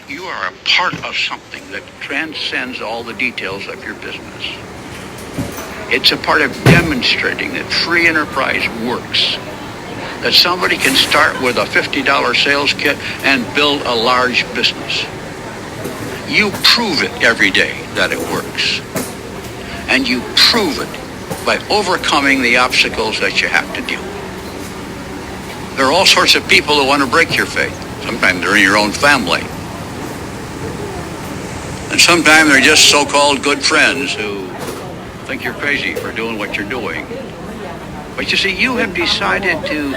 You are a part of something that transcends all the details of your business. It's a part of demonstrating that free enterprise works. That somebody can start with a $50 sales kit and build a large business. You prove it every day that it works. And you prove it by overcoming the obstacles that you have to deal with. There are all sorts of people who want to break your faith. Sometimes they're in your own family. And sometimes they're just so-called good friends who think you're crazy for doing what you're doing. But you see, you have decided to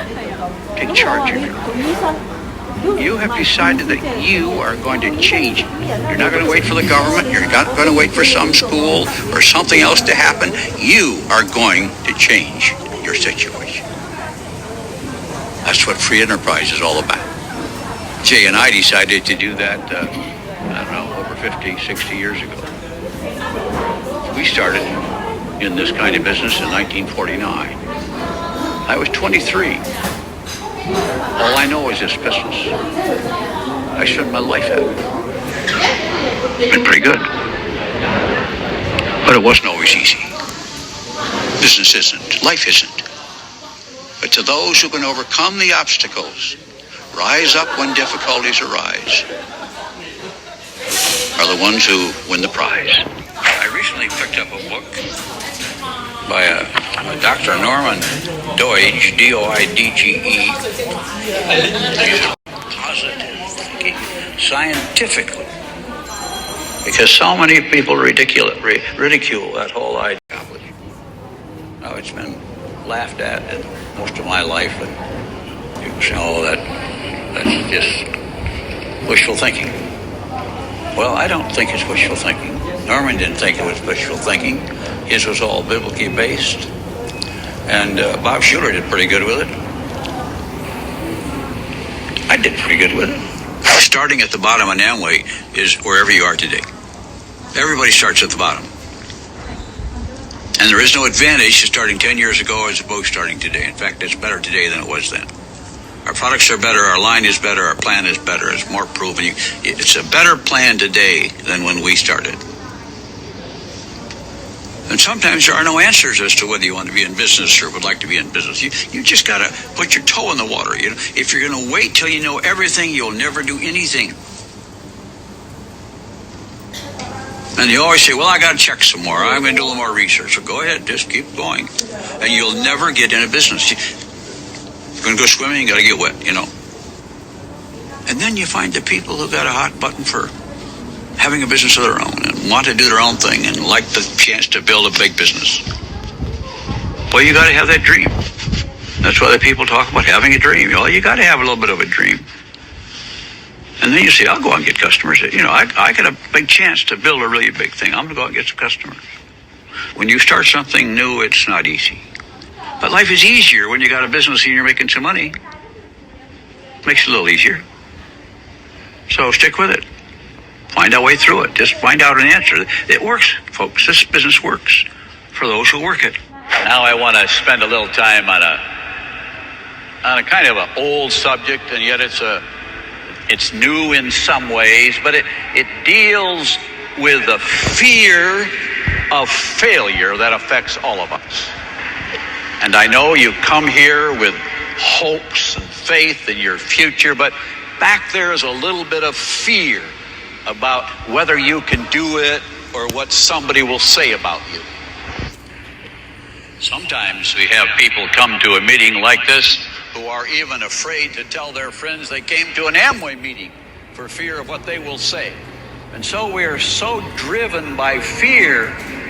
take charge of your life. You have decided that you are going to change it. You're not going to wait for the government. You're not going to wait for some school or something else to happen. You are going to change your situation. That's what free enterprise is all about. Jay and I decided to do that, over 50, 60 years ago. We started in this kind of business in 1949. I was 23. All I know is this business. I spent my life at it. It's been pretty good. But it wasn't always easy. Business isn't. Life isn't. But to those who can overcome the obstacles, rise up when difficulties arise, are the ones who win the prize. I recently picked up a book by a Dr. Norman Doidge, D-O-I-D-G-E. Positive thinking, scientifically. Because so many people ridicule that whole idea. Now, it's been laughed at most of my life, and people say, that's just wishful thinking. Well, I don't think it's wishful thinking. Norman didn't think it was wishful thinking. His was all biblically based. And Bob Schuller did pretty good with it. I did pretty good with it. Starting at the bottom on Amway is wherever you are today. Everybody starts at the bottom. And there is no advantage to starting 10 years ago as opposed to starting today. In fact, it's better today than it was then. Our products are better, our line is better, our plan is better, it's more proven. It's a better plan today than when we started. And sometimes there are no answers as to whether you want to be in business or would like to be in business. You just got to put your toe in the water. If you're going to wait till you know everything, you'll never do anything. And you always say, well, I got to check some more. I'm going to do a little more research. So go ahead, just keep going. And you'll never get in a business. You're going to go swimming, you got to get wet, And then you find the people who got a hot button for having a business of their own and want to do their own thing and like the chance to build a big business. Well, you got to have that dream. That's why the people talk about having a dream. You got to have a little bit of a dream. And then you say, I'll go out and get customers. I got a big chance to build a really big thing. I'm going to go out and get some customers. When you start something new, it's not easy. But life is easier when you got a business and you're making some money. Makes it a little easier. So stick with it. Find a way through it. Just find out an answer. It works, folks. This business works for those who work it. Now I want to spend a little time on a kind of an old subject, and yet it's new in some ways, but it deals with the fear of failure that affects all of us. And I know you come here with hopes and faith in your future, but back there is a little bit of fear about whether you can do it or what somebody will say about you. Sometimes we have people come to a meeting like this who are even afraid to tell their friends they came to an Amway meeting for fear of what they will say. And so we are so driven by fear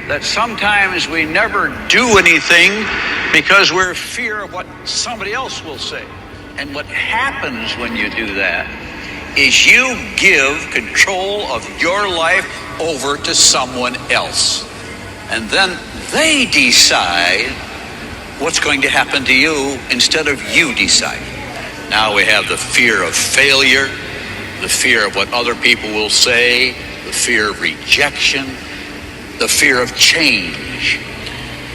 that sometimes we never do anything because we're fear of what somebody else will say. And what happens when you do that is you give control of your life over to someone else. And then they decide what's going to happen to you instead of you deciding. Now we have the fear of failure, the fear of what other people will say, the fear of rejection, the fear of change.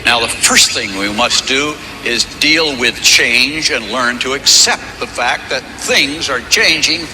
Now the first thing we must do is deal with change and learn to accept the fact that things are changing